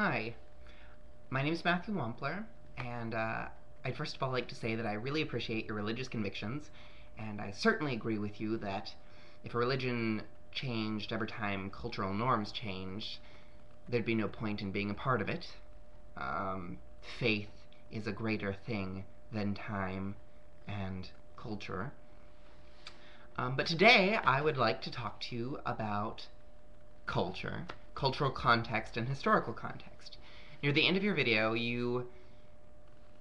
Hi, my name is Matthew Wampler, and I'd first of all like to say that I really appreciate your religious convictions, and I certainly agree with you that if a religion changed every time cultural norms changed, there'd be no point in being a part of it. Um, Faith is a greater thing than time and culture. But today I would like to talk to you about culture, cultural context, and historical context. Near the end of your video, you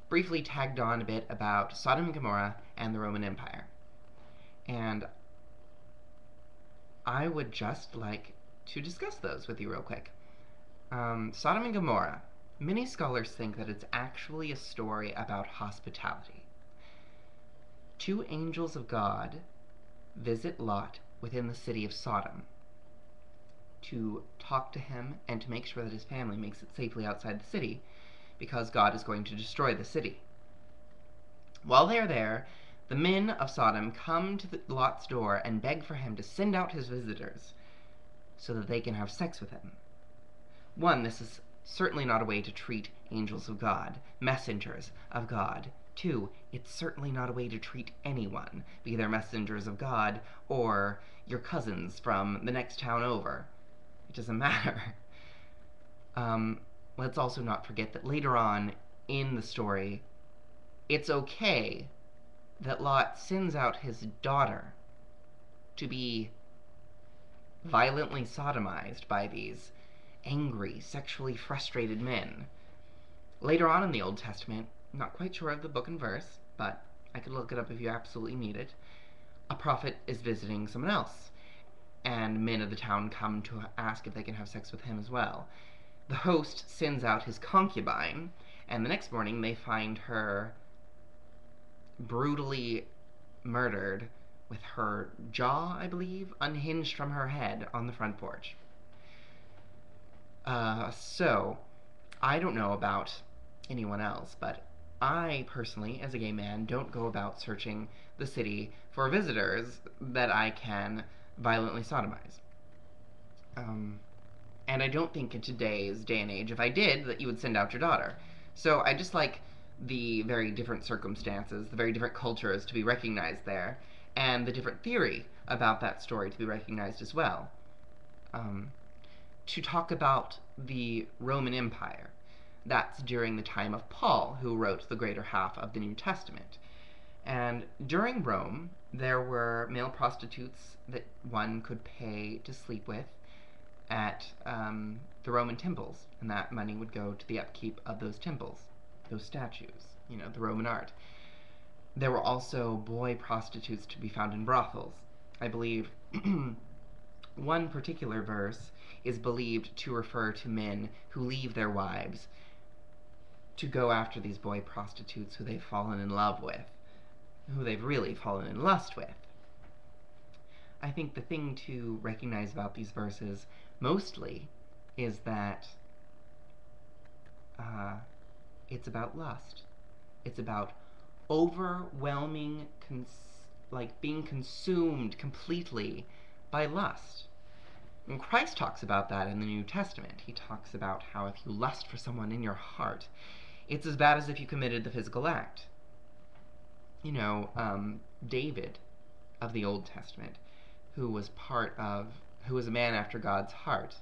briefly tagged on a bit about Sodom and Gomorrah and the Roman Empire. And I would just like to discuss those with you real quick. Sodom and Gomorrah. Many scholars think that it's actually a story about hospitality. Two angels of God visit Lot within the city of Sodom to talk to him and to make sure that his family makes it safely outside the city, because God is going to destroy the city. While they are there, the men of Sodom come to Lot's door and beg for him to send out his visitors so that they can have sex with him. One, this is certainly not a way to treat angels of God, messengers of God. Two, it's certainly not a way to treat anyone, be they messengers of God or your cousins from the next town over. It doesn't matter. Let's also not forget that later on in the story, it's okay that Lot sends out his daughter to be violently sodomized by these angry, sexually frustrated men. Later on in the Old Testament, I'm not quite sure of the book and verse, but I could look it up if you absolutely need it, a prophet is visiting someone else, and men of the town come to ask if they can have sex with him as well. The host sends out his concubine, and the next morning they find her brutally murdered with her jaw, I believe, unhinged from her head on the front porch. So, I don't know about anyone else, but I personally, as a gay man, don't go about searching the city for visitors that I can violently sodomize. And I don't think in today's day and age, if I did, that you would send out your daughter. So I just like the very different circumstances, the very different cultures to be recognized there, and the different theory about that story to be recognized as well. To talk about the Roman Empire, that's during the time of Paul, who wrote the greater half of the New Testament. And during Rome, there were male prostitutes that one could pay to sleep with at the Roman temples, and that money would go to the upkeep of those temples, those statues, the Roman art. There were also boy prostitutes to be found in brothels. I believe one particular verse is believed to refer to men who leave their wives to go after these boy prostitutes who they've fallen in love with, who they've really fallen in lust with. I think the thing to recognize about these verses mostly is that it's about lust. It's about overwhelming, being consumed completely by lust. And Christ talks about that in the New Testament. He talks about how if you lust for someone in your heart, it's as bad as if you committed the physical act. David of the Old Testament, who was a man after God's heart.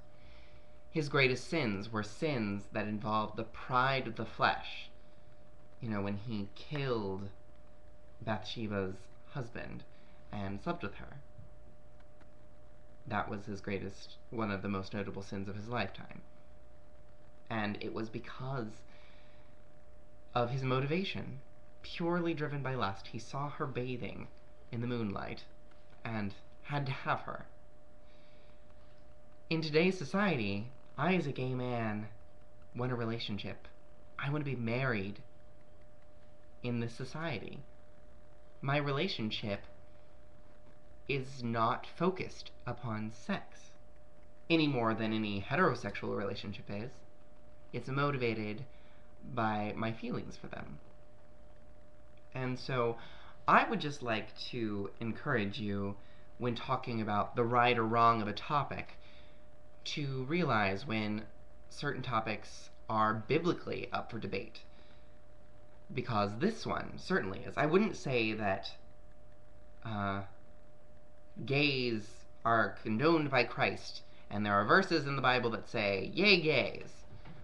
His greatest sins were sins that involved the pride of the flesh. When he killed Bathsheba's husband and slept with her. That was one of the most notable sins of his lifetime. And it was because of his motivation, purely driven by lust. He saw her bathing in the moonlight and had to have her. In today's society, I, as a gay man, want a relationship. I want to be married in this society. My relationship is not focused upon sex any more than any heterosexual relationship is. It's motivated by my feelings for them. And so I would just like to encourage you, when talking about the right or wrong of a topic, to realize when certain topics are biblically up for debate. Because this one certainly is. I wouldn't say that uh, gays are condoned by Christ, and there are verses in the Bible that say, yay, gays.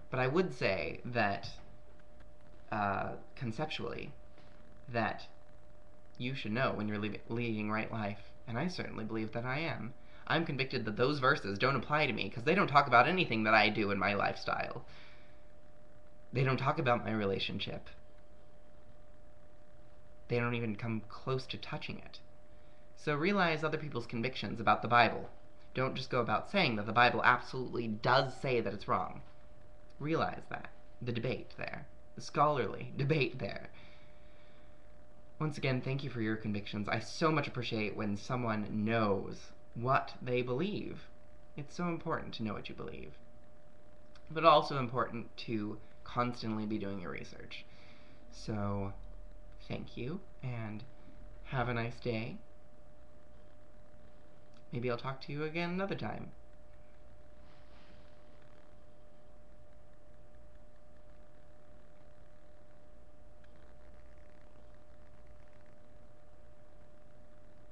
But I would say that, conceptually, that you should know when you're leading right life, and I certainly believe that I am. I'm convicted that those verses don't apply to me because they don't talk about anything that I do in my lifestyle. They don't talk about my relationship. They don't even come close to touching it. So realize other people's convictions about the Bible. Don't just go about saying that the Bible absolutely does say that it's wrong. Realize that. The debate there. The scholarly debate there. Once again, thank you for your convictions. I so much appreciate when someone knows what they believe. It's so important to know what you believe. But also important to constantly be doing your research. So, thank you, and have a nice day. Maybe I'll talk to you again another time.